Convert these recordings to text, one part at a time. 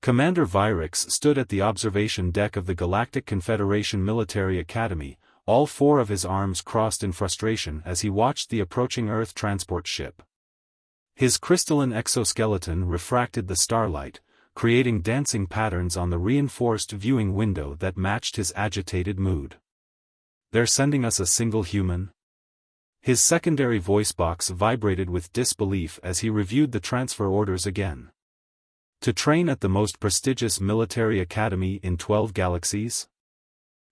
Commander Vyrix stood at the observation deck of the Galactic Confederation Military Academy, all four of his arms crossed in frustration as he watched the approaching Earth transport ship. His crystalline exoskeleton refracted the starlight, creating dancing patterns on the reinforced viewing window that matched his agitated mood. "They're sending us a single human?" His secondary voice box vibrated with disbelief as he reviewed the transfer orders again. To train at the most prestigious military academy in 12 galaxies?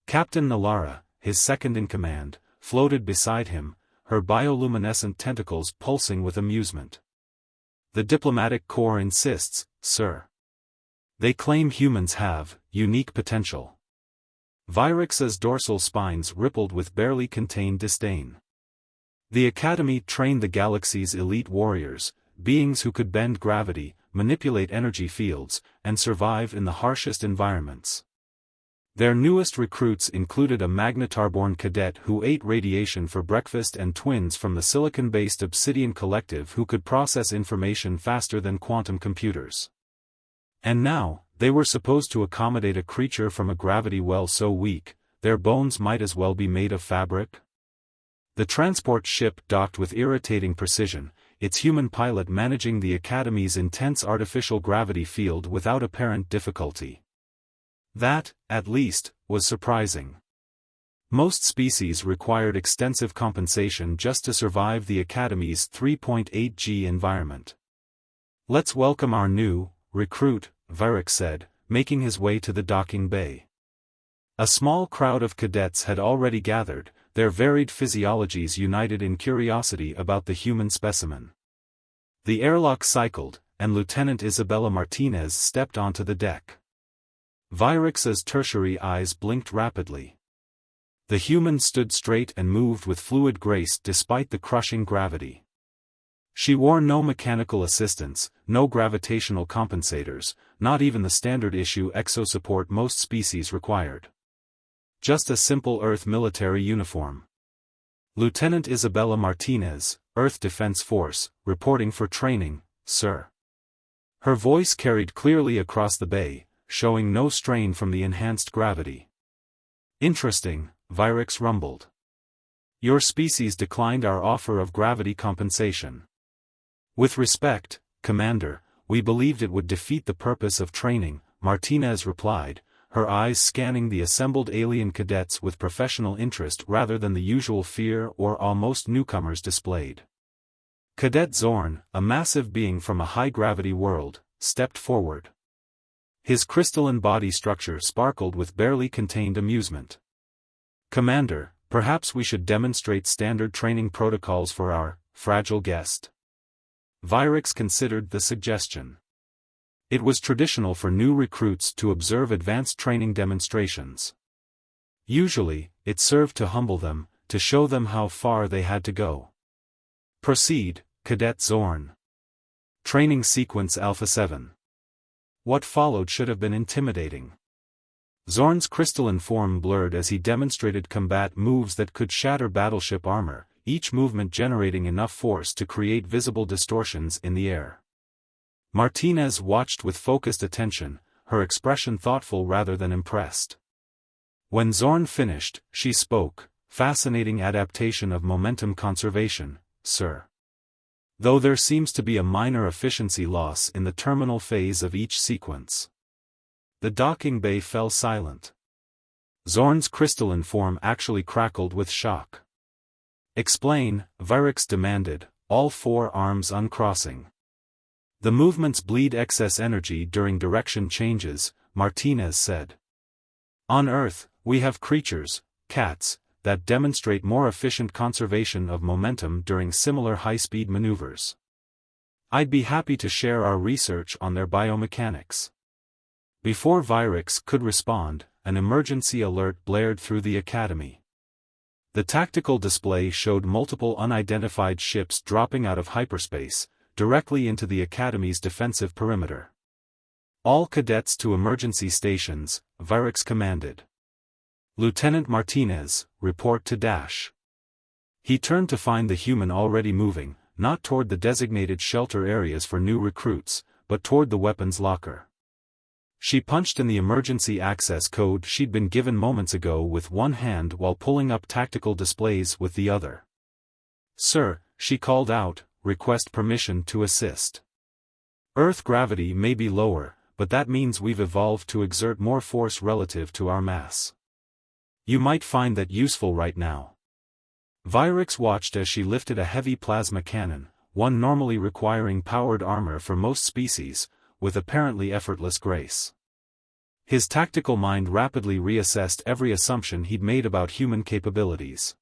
Captain Nalara, his second-in-command, floated beside him, her bioluminescent tentacles pulsing with amusement. "The diplomatic corps insists, sir. They claim humans have unique potential." Vyrix's dorsal spines rippled with barely contained disdain. The Academy trained the galaxy's elite warriors, beings who could bend gravity, manipulate energy fields, and survive in the harshest environments. Their newest recruits included a Magnetar-born cadet who ate radiation for breakfast and twins from the silicon-based Obsidian Collective who could process information faster than quantum computers. And now, they were supposed to accommodate a creature from a gravity well so weak, their bones might as well be made of fabric? The transport ship docked with irritating precision, its human pilot managing the Academy's intense artificial gravity field without apparent difficulty. That, at least, was surprising. Most species required extensive compensation just to survive the Academy's 3.8G environment. "Let's welcome our new recruit," Vyrix said, making his way to the docking bay. A small crowd of cadets had already gathered, their varied physiologies united in curiosity about the human specimen. The airlock cycled, and Lieutenant Isabella Martinez stepped onto the deck. Vyrix's tertiary eyes blinked rapidly. The human stood straight and moved with fluid grace despite the crushing gravity. She wore no mechanical assistance, no gravitational compensators, not even the standard-issue exosupport most species required. Just a simple Earth military uniform. "Lieutenant Isabella Martinez, Earth Defense Force, reporting for training, sir." Her voice carried clearly across the bay, showing no strain from the enhanced gravity. "Interesting," Vyrix rumbled. "Your species declined our offer of gravity compensation." "With respect, Commander, we believed it would defeat the purpose of training," Martinez replied, her eyes scanning the assembled alien cadets with professional interest rather than the usual fear or awe most newcomers displayed. Cadet Zorn, a massive being from a high-gravity world, stepped forward. His crystalline body structure sparkled with barely contained amusement. "Commander, perhaps we should demonstrate standard training protocols for our fragile guest." Vyrix considered the suggestion. It was traditional for new recruits to observe advanced training demonstrations. Usually, it served to humble them, to show them how far they had to go. "Proceed, Cadet Zorn." Training Sequence Alpha 7. What followed should have been intimidating. Zorn's crystalline form blurred as he demonstrated combat moves that could shatter battleship armor, each movement generating enough force to create visible distortions in the air. Martinez watched with focused attention, her expression thoughtful rather than impressed. When Zorn finished, she spoke, "Fascinating adaptation of momentum conservation, sir. Though there seems to be a minor efficiency loss in the terminal phase of each sequence." The docking bay fell silent. Zorn's crystalline form actually crackled with shock. "Explain," Vyrix demanded, all four arms uncrossing. "The movements bleed excess energy during direction changes," Martinez said. "On Earth, we have creatures, cats, that demonstrate more efficient conservation of momentum during similar high-speed maneuvers. I'd be happy to share our research on their biomechanics." Before Vyrix could respond, an emergency alert blared through the Academy. The tactical display showed multiple unidentified ships dropping out of hyperspace, directly into the Academy's defensive perimeter. "All cadets to emergency stations," Vyrix commanded. "Lieutenant Martinez, report to Dash." He turned to find the human already moving, not toward the designated shelter areas for new recruits, but toward the weapons locker. She punched in the emergency access code she'd been given moments ago with one hand while pulling up tactical displays with the other. "Sir," she called out, "request permission to assist. Earth gravity may be lower, but that means we've evolved to exert more force relative to our mass. You might find that useful right now." Vyrix watched as she lifted a heavy plasma cannon, one normally requiring powered armor for most species, with apparently effortless grace. His tactical mind rapidly reassessed every assumption he'd made about human capabilities.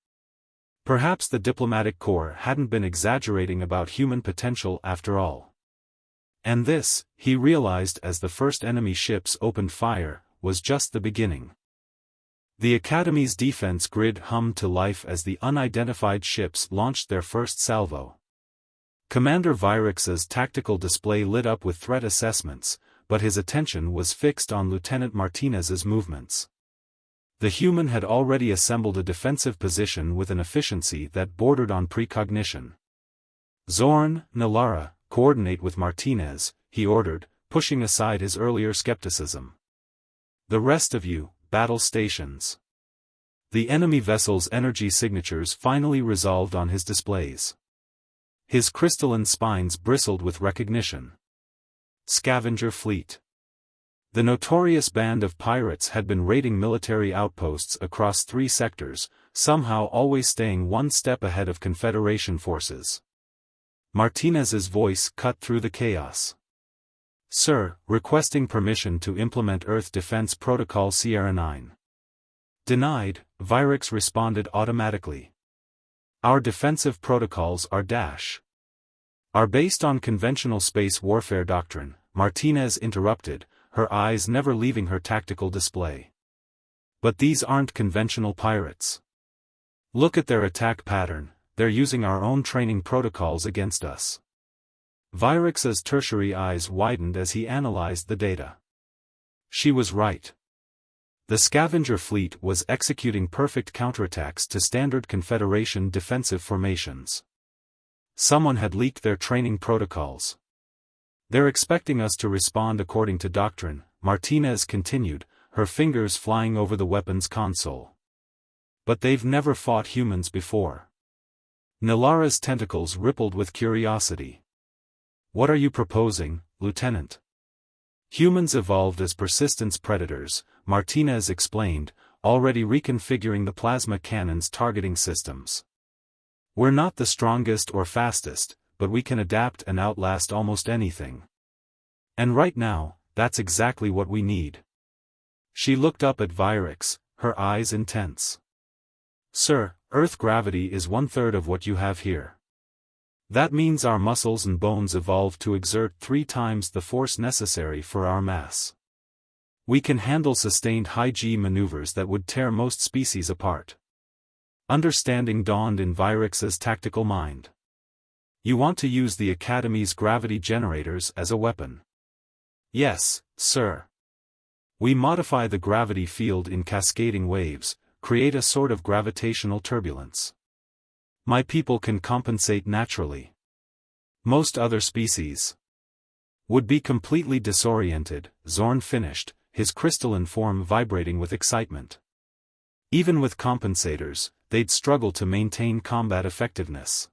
Perhaps the diplomatic corps hadn't been exaggerating about human potential after all. And this, he realized as the first enemy ships opened fire, was just the beginning. The Academy's defense grid hummed to life as the unidentified ships launched their first salvo. Commander Vyrix's tactical display lit up with threat assessments, but his attention was fixed on Lieutenant Martinez's movements. The human had already assembled a defensive position with an efficiency that bordered on precognition. "Zorn, Nalara, coordinate with Martinez," he ordered, pushing aside his earlier skepticism. "The rest of you, battle stations." The enemy vessel's energy signatures finally resolved on his displays. His crystalline spines bristled with recognition. Scavenger fleet. The notorious band of pirates had been raiding military outposts across 3 sectors, somehow always staying one step ahead of Confederation forces. Martinez's voice cut through the chaos. "Sir, requesting permission to implement Earth Defense Protocol Sierra 9. "Denied," Vyrix responded automatically. "Our defensive protocols are based on conventional space warfare doctrine," Martinez interrupted, her eyes never leaving her tactical display. "But these aren't conventional pirates. Look at their attack pattern, they're using our own training protocols against us." Vyrix's tertiary eyes widened as he analyzed the data. She was right. The scavenger fleet was executing perfect counterattacks to standard Confederation defensive formations. Someone had leaked their training protocols. "They're expecting us to respond according to doctrine," Martinez continued, her fingers flying over the weapons console. "But they've never fought humans before." Nalara's tentacles rippled with curiosity. "What are you proposing, Lieutenant?" "Humans evolved as persistence predators," Martinez explained, already reconfiguring the plasma cannon's targeting systems. "We're not the strongest or fastest, but we can adapt and outlast almost anything. And right now, that's exactly what we need." She looked up at Vyrix, her eyes intense. "Sir, Earth gravity is 1/3 of what you have here. That means our muscles and bones evolved to exert 3 times the force necessary for our mass. We can handle sustained high-G maneuvers that would tear most species apart." Understanding dawned in Vyrix's tactical mind. "You want to use the Academy's gravity generators as a weapon?" "Yes, sir. We modify the gravity field in cascading waves, create a sort of gravitational turbulence. My people can compensate naturally. Most other species would be completely disoriented," Zorn finished, his crystalline form vibrating with excitement. "Even with compensators, they'd struggle to maintain combat effectiveness."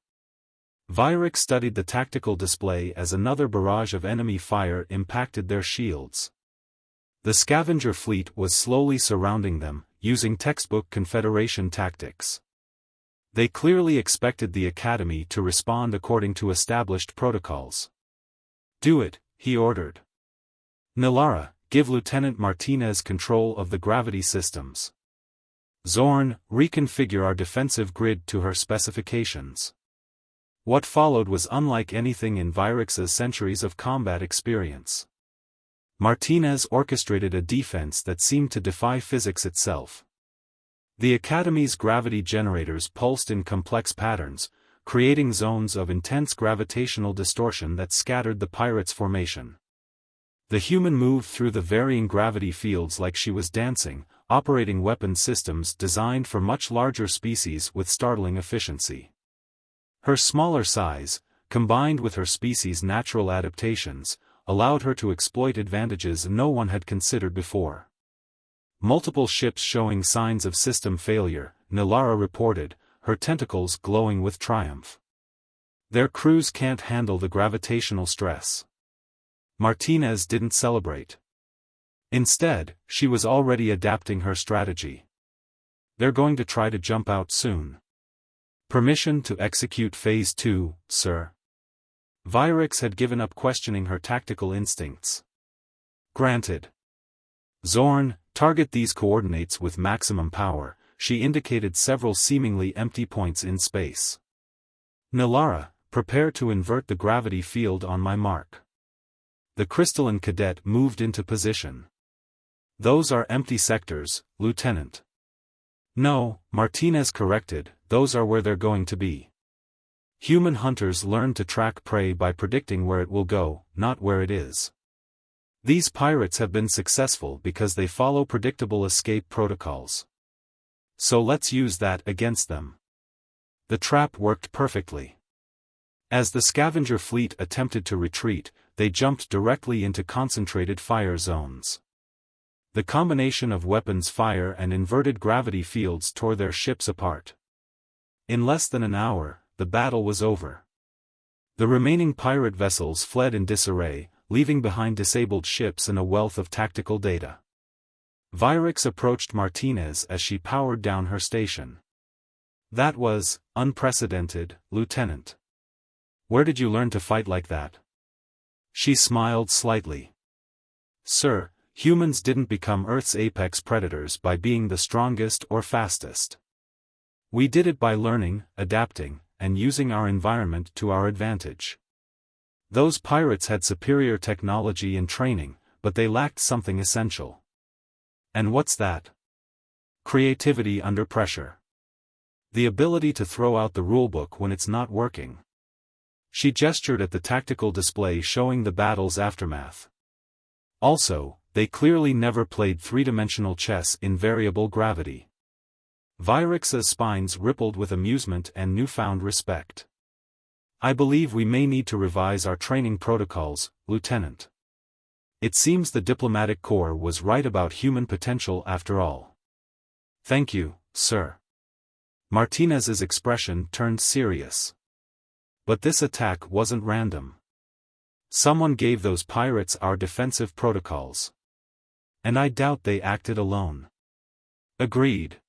Vyrix studied the tactical display as another barrage of enemy fire impacted their shields. The scavenger fleet was slowly surrounding them, using textbook Confederation tactics. They clearly expected the Academy to respond according to established protocols. "Do it," he ordered. "Nalara, give Lieutenant Martinez control of the gravity systems. Zorn, reconfigure our defensive grid to her specifications." What followed was unlike anything in Vyrix's centuries of combat experience. Martinez orchestrated a defense that seemed to defy physics itself. The Academy's gravity generators pulsed in complex patterns, creating zones of intense gravitational distortion that scattered the pirates' formation. The human moved through the varying gravity fields like she was dancing, operating weapon systems designed for much larger species with startling efficiency. Her smaller size, combined with her species' natural adaptations, allowed her to exploit advantages no one had considered before. Multiple ships showing signs of system failure, Nilara reported, her tentacles glowing with triumph. Their crews can't handle the gravitational stress. Martinez didn't celebrate. Instead, she was already adapting her strategy. They're going to try to jump out soon. Permission to execute Phase 2, sir. Vyrix had given up questioning her tactical instincts. Granted. Zorn, target these coordinates with maximum power. She indicated several seemingly empty points in space. Nilara, prepare to invert the gravity field on my mark. The crystalline cadet moved into position. Those are empty sectors, Lieutenant. No, Martinez corrected, those are where they're going to be. Human hunters learn to track prey by predicting where it will go, not where it is. These pirates have been successful because they follow predictable escape protocols. So let's use that against them. The trap worked perfectly. As the scavenger fleet attempted to retreat, they jumped directly into concentrated fire zones. The combination of weapons fire and inverted gravity fields tore their ships apart. In less than an hour, the battle was over. The remaining pirate vessels fled in disarray, leaving behind disabled ships and a wealth of tactical data. Vyrix approached Martinez as she powered down her station. That was unprecedented, Lieutenant. Where did you learn to fight like that? She smiled slightly. Sir, humans didn't become Earth's apex predators by being the strongest or fastest. We did it by learning, adapting, and using our environment to our advantage. Those pirates had superior technology and training, but they lacked something essential. And what's that? Creativity under pressure. The ability to throw out the rulebook when it's not working. She gestured at the tactical display showing the battle's aftermath. Also, they clearly never played three-dimensional chess in variable gravity. Vyrix's spines rippled with amusement and newfound respect. I believe we may need to revise our training protocols, Lieutenant. It seems the diplomatic corps was right about human potential after all. Thank you, sir. Martinez's expression turned serious. But this attack wasn't random. Someone gave those pirates our defensive protocols. And I doubt they acted alone. Agreed.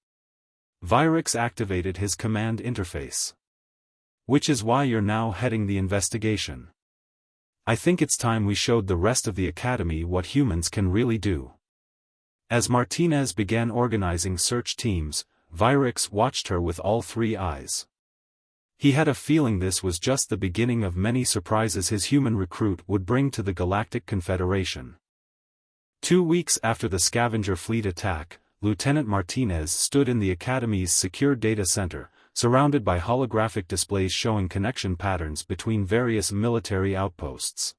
Vyrix activated his command interface. Which is why you're now heading the investigation. I think it's time we showed the rest of the Academy what humans can really do. As Martinez began organizing search teams, Vyrix watched her with all three eyes. He had a feeling this was just the beginning of many surprises his human recruit would bring to the Galactic Confederation. 2 weeks after the scavenger fleet attack, Lieutenant Martinez stood in the Academy's secure data center, surrounded by holographic displays showing connection patterns between various military outposts.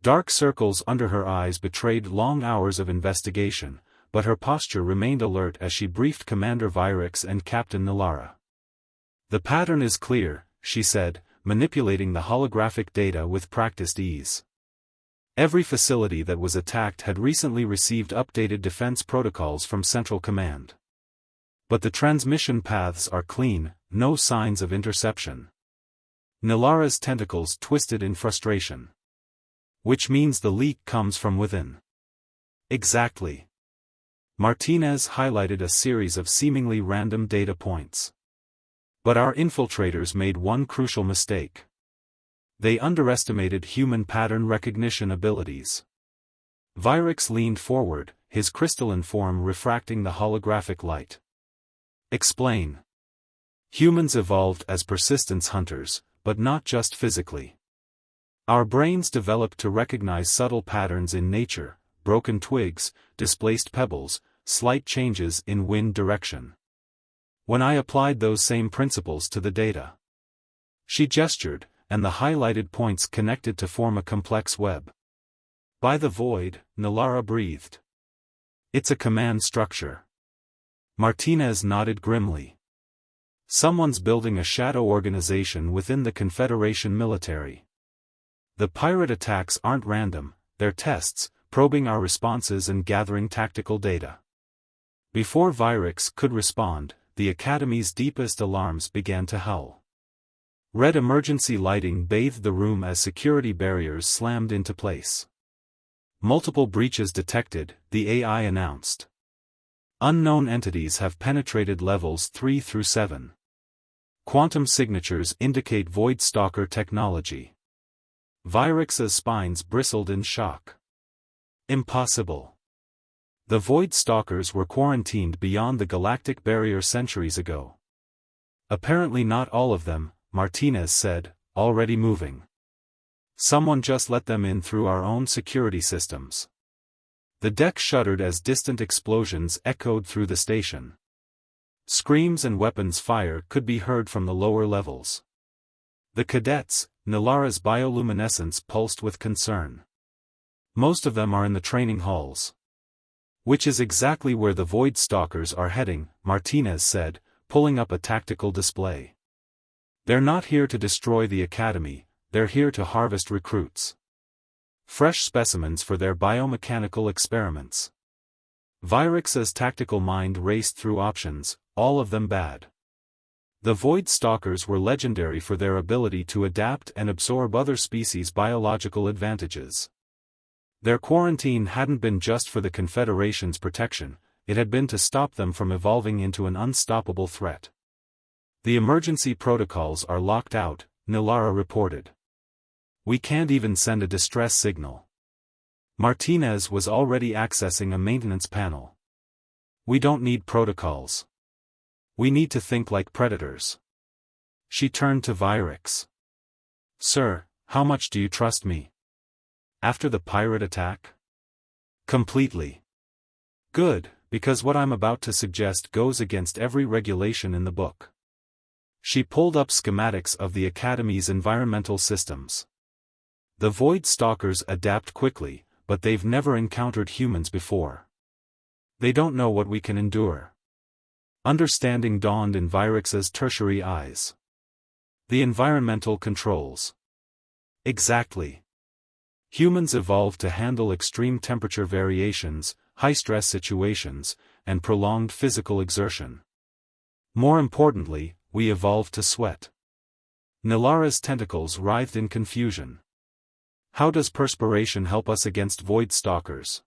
Dark circles under her eyes betrayed long hours of investigation, but her posture remained alert as she briefed Commander Vyrix and Captain Nilara. The pattern is clear, she said, manipulating the holographic data with practiced ease. Every facility that was attacked had recently received updated defense protocols from Central Command. But the transmission paths are clean, no signs of interception. Nilara's tentacles twisted in frustration. Which means the leak comes from within. Exactly. Martinez highlighted a series of seemingly random data points. But our infiltrators made one crucial mistake. They underestimated human pattern recognition abilities. Vyrix leaned forward, his crystalline form refracting the holographic light. Explain. Humans evolved as persistence hunters, but not just physically. Our brains developed to recognize subtle patterns in nature, broken twigs, displaced pebbles, slight changes in wind direction. When I applied those same principles to the data. She gestured, and the highlighted points connected to form a complex web. By the void, Nilara breathed. It's a command structure. Martinez nodded grimly. Someone's building a shadow organization within the Confederation military. The pirate attacks aren't random, they're tests, probing our responses and gathering tactical data. Before Vyrix could respond, the Academy's deepest alarms began to howl. Red emergency lighting bathed the room as security barriers slammed into place. Multiple breaches detected, the AI announced. Unknown entities have penetrated levels 3 through 7. Quantum signatures indicate Void Stalker technology. Vyrix's spines bristled in shock. Impossible. The Void Stalkers were quarantined beyond the galactic barrier centuries ago. Apparently not all of them, Martinez said, already moving. Someone just let them in through our own security systems. The deck shuddered as distant explosions echoed through the station. Screams and weapons fire could be heard from the lower levels. The cadets, Nilara's bioluminescence pulsed with concern. Most of them are in the training halls. Which is exactly where the Void Stalkers are heading, Martinez said, pulling up a tactical display. They're not here to destroy the Academy, they're here to harvest recruits. Fresh specimens for their biomechanical experiments. Vyrix's tactical mind raced through options, all of them bad. The Void Stalkers were legendary for their ability to adapt and absorb other species' biological advantages. Their quarantine hadn't been just for the Confederation's protection, it had been to stop them from evolving into an unstoppable threat. The emergency protocols are locked out, Nilara reported. We can't even send a distress signal. Martinez was already accessing a maintenance panel. We don't need protocols. We need to think like predators. She turned to Vyrix. Sir, how much do you trust me? After the pirate attack? Completely. Good, because what I'm about to suggest goes against every regulation in the book. She pulled up schematics of the Academy's environmental systems. The Void Stalkers adapt quickly, but they've never encountered humans before. They don't know what we can endure. Understanding dawned in Vyrix's tertiary eyes. The environmental controls. Exactly. Humans evolved to handle extreme temperature variations, high-stress situations, and prolonged physical exertion. More importantly, we evolved to sweat. Nilara's tentacles writhed in confusion. How does perspiration help us against Void Stalkers?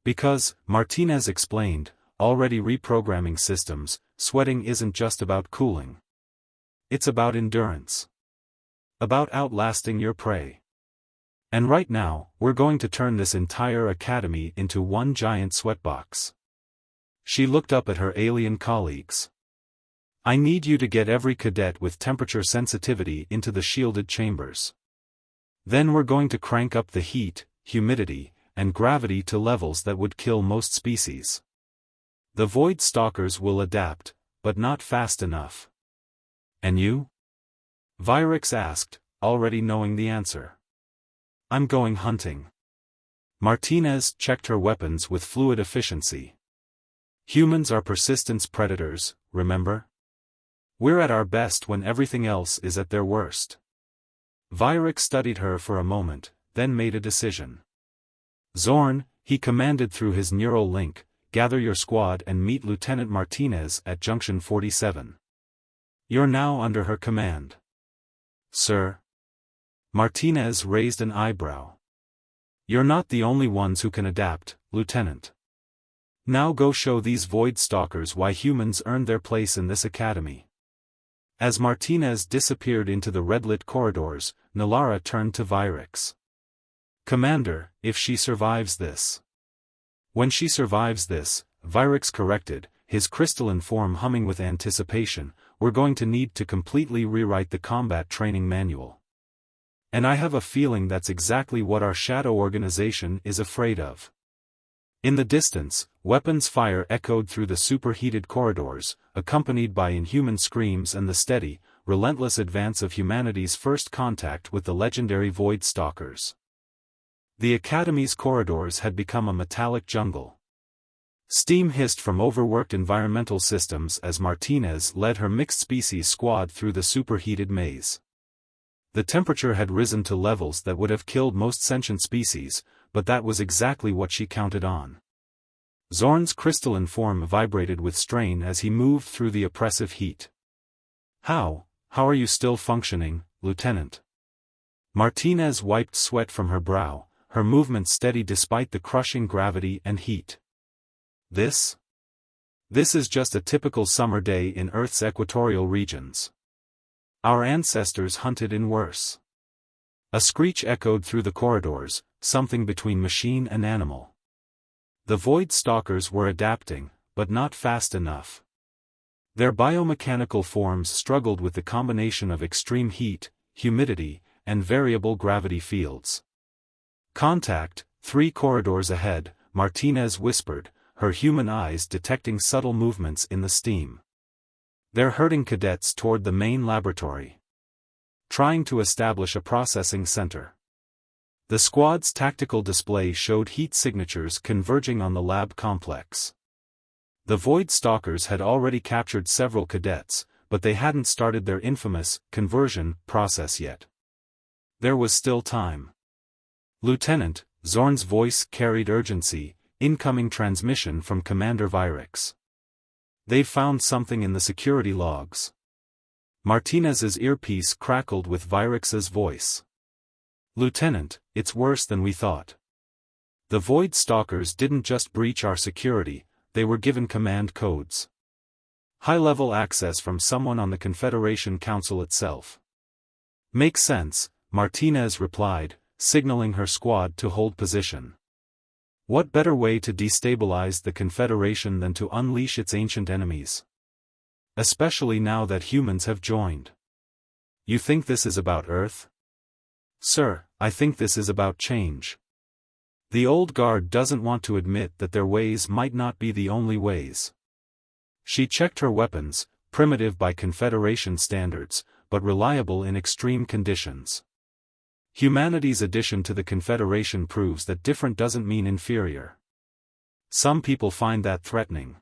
Because, Martinez explained, already reprogramming systems, sweating isn't just about cooling. It's about endurance. About outlasting your prey. And right now, we're going to turn this entire academy into one giant sweatbox. She looked up at her alien colleagues. I need you to get every cadet with temperature sensitivity into the shielded chambers. Then we're going to crank up the heat, humidity, and gravity to levels that would kill most species. The Void Stalkers will adapt, but not fast enough. And you? Vyrix asked, already knowing the answer. I'm going hunting. Martinez checked her weapons with fluid efficiency. Humans are persistence predators, remember? We're at our best when everything else is at their worst. Vyrix studied her for a moment, then made a decision. Zorn, he commanded through his neural link, gather your squad and meet Lieutenant Martinez at Junction 47. You're now under her command. Sir? Martinez raised an eyebrow. You're not the only ones who can adapt, Lieutenant. Now go show these Void Stalkers why humans earned their place in this academy. As Martinez disappeared into the red-lit corridors, Nilara turned to Vyrix. Commander, if she survives this. When she survives this, Vyrix corrected, his crystalline form humming with anticipation, we're going to need to completely rewrite the combat training manual. And I have a feeling that's exactly what our shadow organization is afraid of. In the distance, weapons fire echoed through the superheated corridors, accompanied by inhuman screams and the steady, relentless advance of humanity's first contact with the legendary Void Stalkers. The Academy's corridors had become a metallic jungle. Steam hissed from overworked environmental systems as Martinez led her mixed-species squad through the superheated maze. The temperature had risen to levels that would have killed most sentient species, but that was exactly what she counted on. Zorn's crystalline form vibrated with strain as he moved through the oppressive heat. How are you still functioning, Lieutenant?" Martinez wiped sweat from her brow, her movements steady despite the crushing gravity and heat. This is just a typical summer day in Earth's equatorial regions. Our ancestors hunted in worse." A screech echoed through the corridors, something between machine and animal. The Void Stalkers were adapting, but not fast enough. Their biomechanical forms struggled with the combination of extreme heat, humidity, and variable gravity fields. "Contact, 3 corridors ahead," Martinez whispered, her human eyes detecting subtle movements in the steam. "They're herding cadets toward the main laboratory, trying to establish a processing center." The squad's tactical display showed heat signatures converging on the lab complex. The Void Stalkers had already captured several cadets, but they hadn't started their infamous conversion process yet. There was still time. "Lieutenant," Zorn's voice carried urgency, "incoming transmission from Commander Vyrix. They've found something in the security logs." Martinez's earpiece crackled with Vyrix's voice. "Lieutenant, it's worse than we thought. The Void Stalkers didn't just breach our security, they were given command codes. High-level access from someone on the Confederation Council itself." "Makes sense," Martinez replied, signaling her squad to hold position. What better way to destabilize the Confederation than to unleash its ancient enemies? Especially now that humans have joined. "You think this is about Earth?" "Sir, I think this is about change. The old guard doesn't want to admit that their ways might not be the only ways." She checked her weapons, primitive by Confederation standards, but reliable in extreme conditions. Humanity's addition to the Confederation proves that different doesn't mean inferior. Some people find that threatening.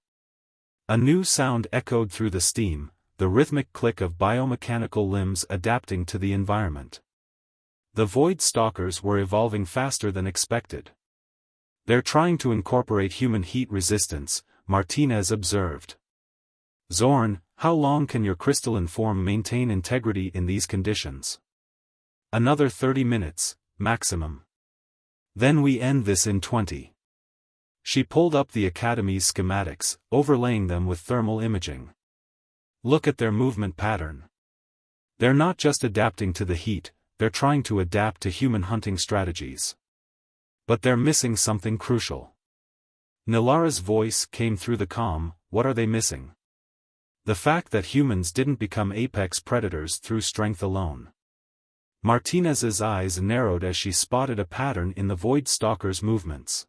A new sound echoed through the steam, the rhythmic click of biomechanical limbs adapting to the environment. The Void Stalkers were evolving faster than expected. "They're trying to incorporate human heat resistance," Martinez observed. "Zorn, how long can your crystalline form maintain integrity in these conditions?" "Another 30 minutes, maximum. Then we end this in 20. She pulled up the Academy's schematics, overlaying them with thermal imaging. "Look at their movement pattern. They're not just adapting to the heat, they're trying to adapt to human hunting strategies. But they're missing something crucial." Nilara's voice came through the comm. "What are they missing?" "The fact that humans didn't become apex predators through strength alone." Martinez's eyes narrowed as she spotted a pattern in the Void Stalkers' movements.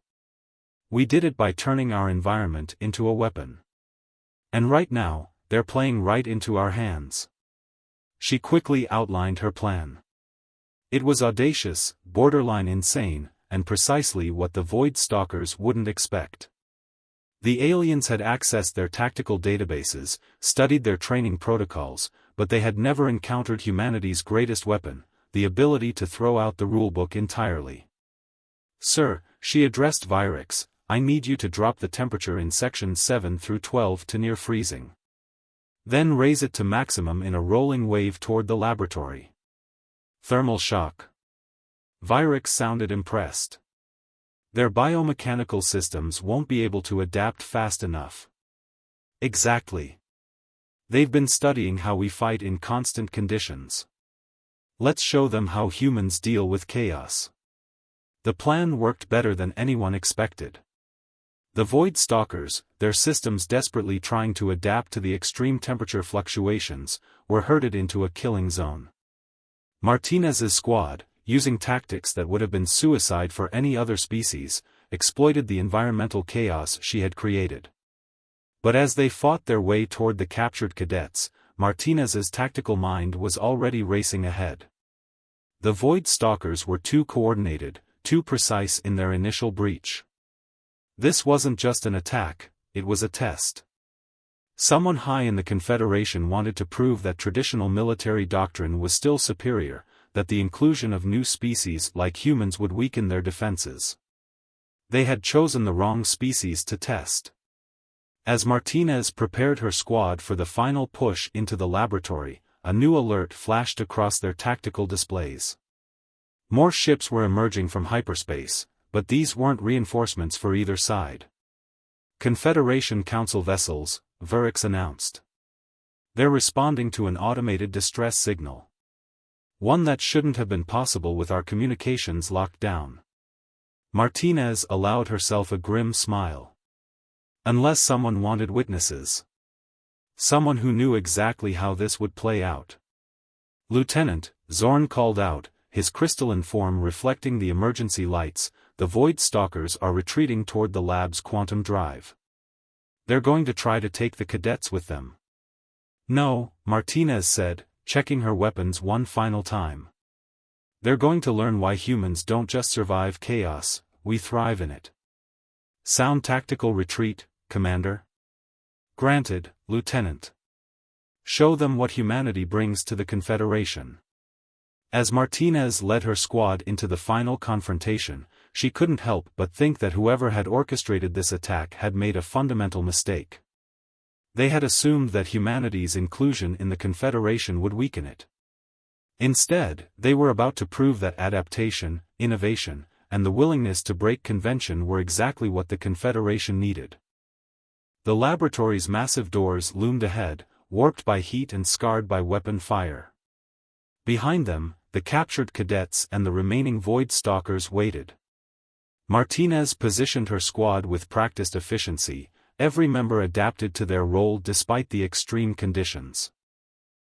"We did it by turning our environment into a weapon. And right now, they're playing right into our hands." She quickly outlined her plan. It was audacious, borderline insane, and precisely what the Void Stalkers wouldn't expect. The aliens had accessed their tactical databases, studied their training protocols, but they had never encountered humanity's greatest weapon, the ability to throw out the rulebook entirely. "Sir," she addressed Vyrix, "I need you to drop the temperature in sections 7 through 12 to near freezing. Then raise it to maximum in a rolling wave toward the laboratory." "Thermal shock." Vyrix sounded impressed. "Their biomechanical systems won't be able to adapt fast enough." "Exactly. They've been studying how we fight in constant conditions. Let's show them how humans deal with chaos." The plan worked better than anyone expected. The Void Stalkers, their systems desperately trying to adapt to the extreme temperature fluctuations, were herded into a killing zone. Martinez's squad, using tactics that would have been suicide for any other species, exploited the environmental chaos she had created. But as they fought their way toward the captured cadets, Martinez's tactical mind was already racing ahead. The Void Stalkers were too coordinated, too precise in their initial breach. This wasn't just an attack, it was a test. Someone high in the Confederation wanted to prove that traditional military doctrine was still superior, that the inclusion of new species like humans would weaken their defenses. They had chosen the wrong species to test. As Martinez prepared her squad for the final push into the laboratory, a new alert flashed across their tactical displays. More ships were emerging from hyperspace, but these weren't reinforcements for either side. Confederation Council vessels, Vyrix announced. They're responding to an automated distress signal. One that shouldn't have been possible with our communications locked down. Martinez allowed herself a grim smile. Unless someone wanted witnesses. Someone who knew exactly how this would play out. Lieutenant, Zorn called out, his crystalline form reflecting the emergency lights. The Void Stalkers are retreating toward the lab's quantum drive. They're going to try to take the cadets with them. No, Martinez said, checking her weapons one final time. They're going to learn why humans don't just survive chaos, we thrive in it. Sound tactical retreat, Commander? Granted, Lieutenant. Show them what humanity brings to the Confederation. As Martinez led her squad into the final confrontation, she couldn't help but think that whoever had orchestrated this attack had made a fundamental mistake. They had assumed that humanity's inclusion in the Confederation would weaken it. Instead, they were about to prove that adaptation, innovation, and the willingness to break convention were exactly what the Confederation needed. The laboratory's massive doors loomed ahead, warped by heat and scarred by weapon fire. Behind them, the captured cadets and the remaining Void Stalkers waited. Martinez positioned her squad with practiced efficiency, every member adapted to their role despite the extreme conditions.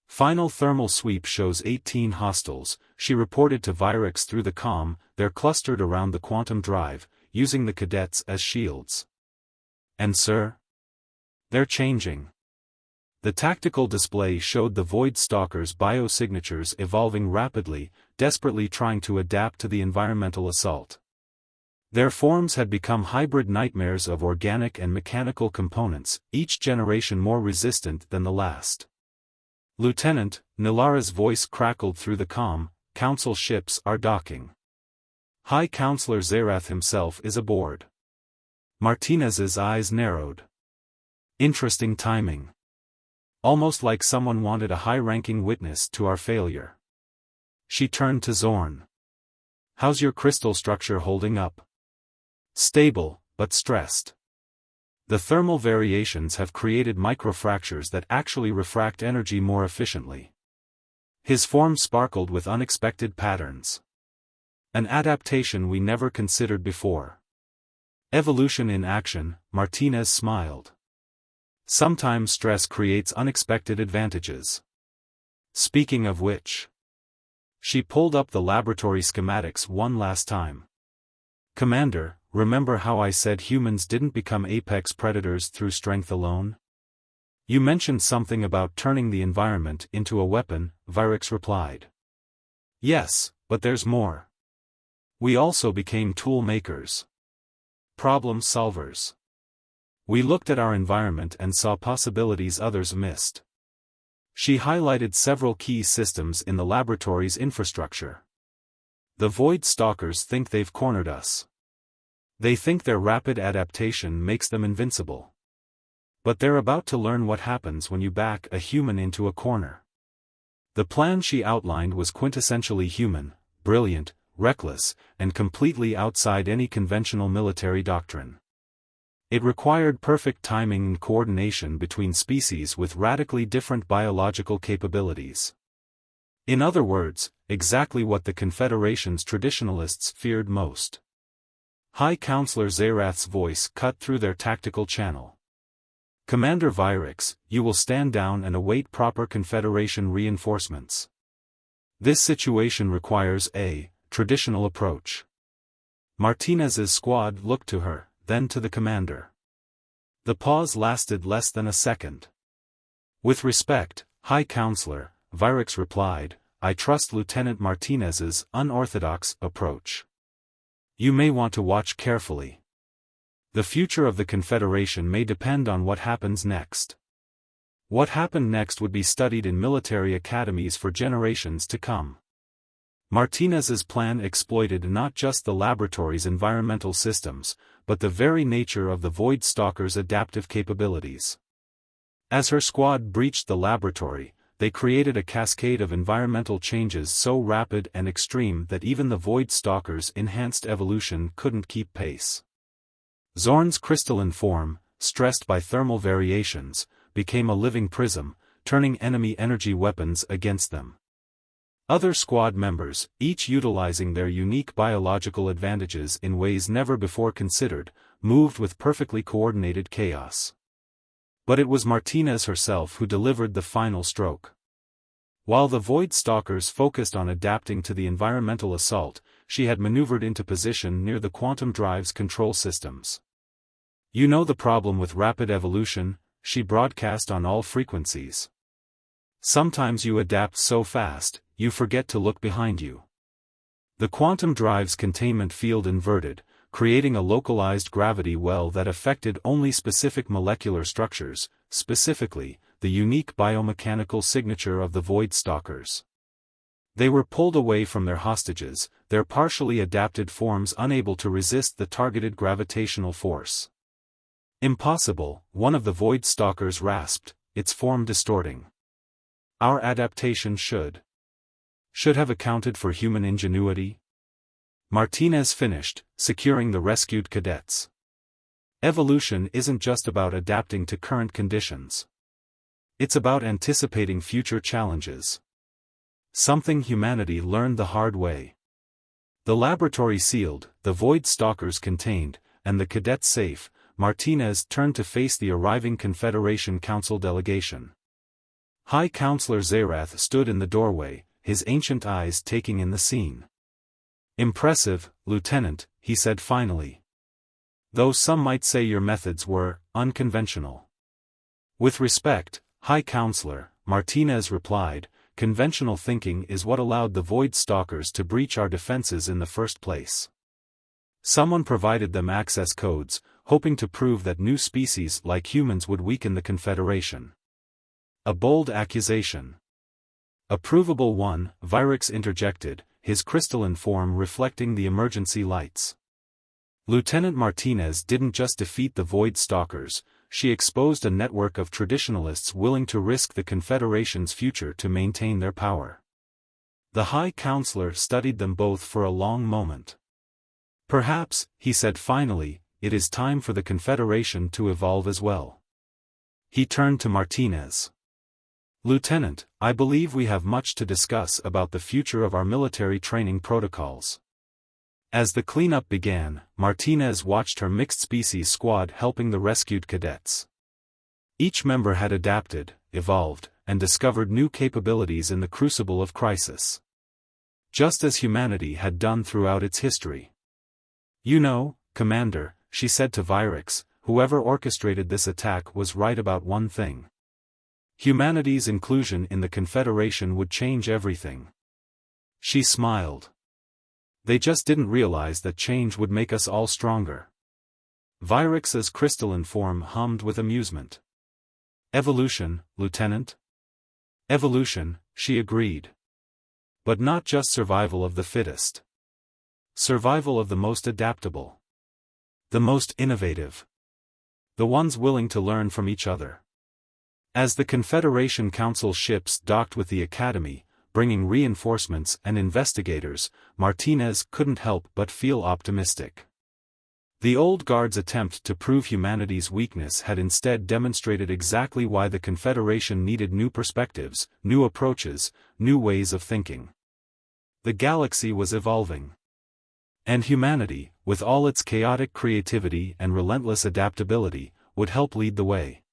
Final thermal sweep shows 18 hostiles, she reported to Vyrix through the comm. They're clustered around the quantum drive, using the cadets as shields. And sir? They're changing. The tactical display showed the Void Stalkers' biosignatures evolving rapidly, desperately trying to adapt to the environmental assault. Their forms had become hybrid nightmares of organic and mechanical components, each generation more resistant than the last. Lieutenant, Nilara's voice crackled through the comm, Council ships are docking. High Counselor Zerath himself is aboard. Martinez's eyes narrowed. Interesting timing. Almost like someone wanted a high-ranking witness to our failure. She turned to Zorn. How's your crystal structure holding up? Stable, but stressed. The thermal variations have created microfractures that actually refract energy more efficiently. His form sparkled with unexpected patterns. An adaptation we never considered before. Evolution in action, Martinez smiled. Sometimes stress creates unexpected advantages. Speaking of which. She pulled up the laboratory schematics one last time. Commander, remember how I said humans didn't become apex predators through strength alone? You mentioned something about turning the environment into a weapon, Vyrix replied. Yes, but there's more. We also became tool makers. Problem solvers. We looked at our environment and saw possibilities others missed. She highlighted several key systems in the laboratory's infrastructure. The Void Stalkers think they've cornered us. They think their rapid adaptation makes them invincible. But they're about to learn what happens when you back a human into a corner. The plan she outlined was quintessentially human, brilliant, reckless, and completely outside any conventional military doctrine. It required perfect timing and coordination between species with radically different biological capabilities. In other words, exactly what the Confederation's traditionalists feared most. High Counselor Zerath's voice cut through their tactical channel. Commander Vyrix, you will stand down and await proper Confederation reinforcements. This situation requires a traditional approach. Martinez's squad looked to her, then to the commander. The pause lasted less than a second. With respect, High Counselor, Vyrix replied, I trust Lieutenant Martinez's unorthodox approach. You may want to watch carefully. The future of the Confederation may depend on what happens next. What happened next would be studied in military academies for generations to come. Martinez's plan exploited not just the laboratory's environmental systems, but the very nature of the Void Stalker's adaptive capabilities. As her squad breached the laboratory, they created a cascade of environmental changes so rapid and extreme that even the Void Stalker's enhanced evolution couldn't keep pace. Zorn's crystalline form, stressed by thermal variations, became a living prism, turning enemy energy weapons against them. Other squad members, each utilizing their unique biological advantages in ways never before considered, moved with perfectly coordinated chaos. But it was Martinez herself who delivered the final stroke. While the Void Stalkers focused on adapting to the environmental assault, she had maneuvered into position near the quantum drive's control systems. "You know the problem with rapid evolution," she broadcast on all frequencies. "Sometimes you adapt so fast, you forget to look behind you." The quantum drive's containment field inverted, creating a localized gravity well that affected only specific molecular structures, specifically, the unique biomechanical signature of the Void Stalkers. They were pulled away from their hostages, their partially adapted forms unable to resist the targeted gravitational force. "Impossible," one of the Void Stalkers rasped, its form distorting. "Our adaptation should have accounted for human ingenuity." Martinez finished, securing the rescued cadets. Evolution isn't just about adapting to current conditions. It's about anticipating future challenges. Something humanity learned the hard way. The laboratory sealed, the Void Stalkers contained, and the cadets safe, Martinez turned to face the arriving Confederation Council delegation. High Counselor Zerath stood in the doorway, his ancient eyes taking in the scene. "Impressive, Lieutenant," he said finally. "Though some might say your methods were unconventional." "With respect, High Counselor," Martinez replied, "conventional thinking is what allowed the Void Stalkers to breach our defenses in the first place. Someone provided them access codes, hoping to prove that new species like humans would weaken the Confederation." A bold accusation. "A provable one," Vyrix interjected, his crystalline form reflecting the emergency lights. Lieutenant Martinez didn't just defeat the Void Stalkers, she exposed a network of traditionalists willing to risk the Confederation's future to maintain their power. The High Counselor studied them both for a long moment. "Perhaps," he said finally, "it is time for the Confederation to evolve as well." He turned to Martinez. "Lieutenant, I believe we have much to discuss about the future of our military training protocols." As the cleanup began, Martinez watched her mixed-species squad helping the rescued cadets. Each member had adapted, evolved, and discovered new capabilities in the crucible of crisis. Just as humanity had done throughout its history. "You know, Commander," she said to Vyrix, "whoever orchestrated this attack was right about one thing. Humanity's inclusion in the Confederation would change everything." She smiled. "They just didn't realize that change would make us all stronger." Vyrix's crystalline form hummed with amusement. "Evolution, Lieutenant?" "Evolution," she agreed. "But not just survival of the fittest. Survival of the most adaptable. The most innovative. The ones willing to learn from each other." As the Confederation Council ships docked with the Academy, bringing reinforcements and investigators, Martinez couldn't help but feel optimistic. The old guard's attempt to prove humanity's weakness had instead demonstrated exactly why the Confederation needed new perspectives, new approaches, new ways of thinking. The galaxy was evolving. And humanity, with all its chaotic creativity and relentless adaptability, would help lead the way.